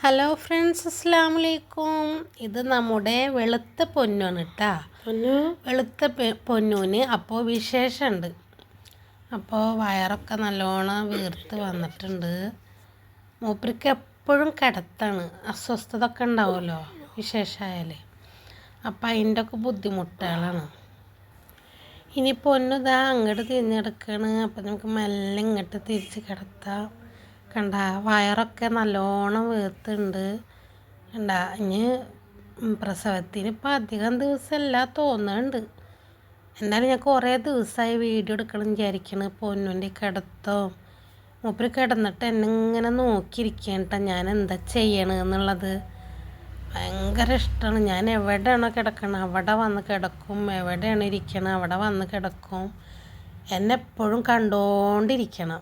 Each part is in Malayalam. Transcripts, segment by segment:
ഹലോ ഫ്രണ്ട്സ്, അസ്സലാമു അലൈക്കും. ഇത് നമ്മുടെ വെളുത്ത പൊന്നാണ് കേട്ടോ. വെളുത്ത പൊന്നൂന് അപ്പോൾ വിശേഷമുണ്ട്. അപ്പോൾ വയറൊക്കെ നല്ലോണം വീർത്ത് വന്നിട്ടുണ്ട്. മൂപ്പർക്ക് എപ്പോഴും കിടത്താണ്, അസ്വസ്ഥത ഒക്കെ ഉണ്ടാവുമല്ലോ വിശേഷമായാൽ. അപ്പം അതിൻ്റെ ഒക്കെ ബുദ്ധിമുട്ടുകളാണ്. ഇനി പൊന്നുതാ അങ്ങോട്ട് തിരിഞ്ഞെടുക്കുകയാണ്. അപ്പം നമുക്ക് മെല്ലെ ഇങ്ങോട്ട് തിരിച്ച് കിടത്താം. കണ്ട വയറൊക്കെ നല്ലോണം വീർത്തുണ്ട്. കണ്ട ഇനി പ്രസവത്തിന് ഇപ്പം അധികം ദിവസമല്ല തോന്നുന്നുണ്ട്. എന്തായാലും ഞാൻ കുറേ ദിവസമായി വീഡിയോ എടുക്കണം വിചാരിക്കണം. പൊന്നുൻ്റെ കിടത്തോ മൂപ്പര് കിടന്നിട്ട് എന്നെ ഇങ്ങനെ നോക്കിയിരിക്കണം കേട്ടോ, ഞാൻ എന്താ ചെയ്യണമെന്നുള്ളത്. ഭയങ്കര ഇഷ്ടമാണ്. ഞാൻ എവിടെയാണോ കിടക്കണം അവിടെ വന്ന് കിടക്കും, എവിടെയാണ് ഇരിക്കണം അവിടെ വന്ന് കിടക്കും. എന്നെ എപ്പോഴും കണ്ടുകൊണ്ടിരിക്കണം.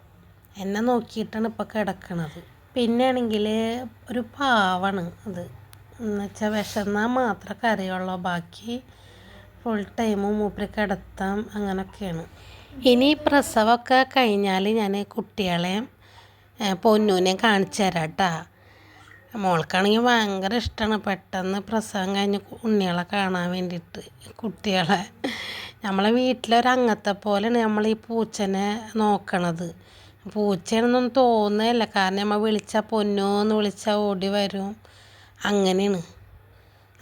എന്നെ നോക്കിയിട്ടാണ് ഇപ്പോൾ കിടക്കണത്. പിന്നെ ആണെങ്കിൽ ഒരു പാവാണ് അത്, എന്നുവെച്ചാൽ വിശന്നാൽ മാത്രമേ കരയുള്ളൂ, ബാക്കി ഫുൾ ടൈമും മൂപ്പര് കിടത്താം അങ്ങനെയൊക്കെയാണ്. ഇനി പ്രസവമൊക്കെ കഴിഞ്ഞാൽ ഞാൻ കുട്ടികളെ പൊന്നൂനെ കാണിച്ചു തരാം കേട്ടോ. മോൾക്കാണെങ്കിൽ ഭയങ്കര ഇഷ്ടമാണ് പെട്ടെന്ന് പ്രസവം കഴിഞ്ഞ് ഉണ്ണികളെ കാണാൻ വേണ്ടിയിട്ട്. കുട്ടികളെ നമ്മളെ വീട്ടിലൊരംഗത്തെ പോലെയാണ് നമ്മൾ ഈ പൂച്ചനെ നോക്കണത്. പൂച്ചയാണെന്നൊന്നും തോന്നുകയില്ല, കാരണം നമ്മൾ വിളിച്ചാൽ പൊന്നോന്ന് വിളിച്ചാൽ ഓടി വരും. അങ്ങനെയാണ്,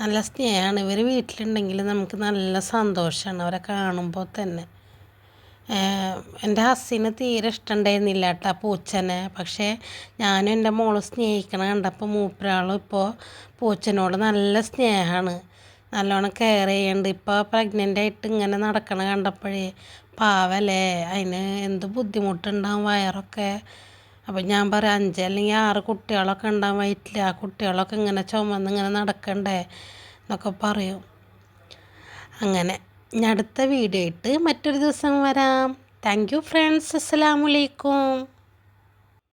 നല്ല സ്നേഹമാണ്. ഇവർ വീട്ടിലുണ്ടെങ്കിൽ നമുക്ക് നല്ല സന്തോഷമാണ് അവരെ കാണുമ്പോൾ തന്നെ. എൻ്റെ ഹസ്സിന് തീരെ ഇഷ്ടമുണ്ടായിരുന്നില്ല കേട്ടോ പൂച്ചനെ. പക്ഷേ ഞാനും എൻ്റെ മോളും സ്നേഹിക്കണം കണ്ടപ്പോൾ മൂപ്പരാളും ഇപ്പോൾ പൂച്ചനോട് നല്ല സ്നേഹമാണ്, നല്ലോണം കെയർ ചെയ്യുന്നുണ്ട്. ഇപ്പോൾ പ്രഗ്നൻ്റ് ആയിട്ട് ഇങ്ങനെ നടക്കണ കണ്ടപ്പോഴേ പാവല്ലേ, അതിന് എന്ത് ബുദ്ധിമുട്ടുണ്ടാവും വയറൊക്കെ. അപ്പം ഞാൻ പറയാം 5 അല്ലെങ്കിൽ 6 കുട്ടികളൊക്കെ ഉണ്ടാവും വയറ്റിൽ, ആ കുട്ടികളൊക്കെ ഇങ്ങനെ ചുമന്ന് ഇങ്ങനെ നടക്കണ്ടേ എന്നൊക്കെ പറയും. അങ്ങനെ ഞാൻ അടുത്ത വീഡിയോ ആയിട്ട് മറ്റൊരു ദിവസം വരാം. താങ്ക് യു ഫ്രണ്ട്സ്, അസ്സലാമു അലൈക്കും.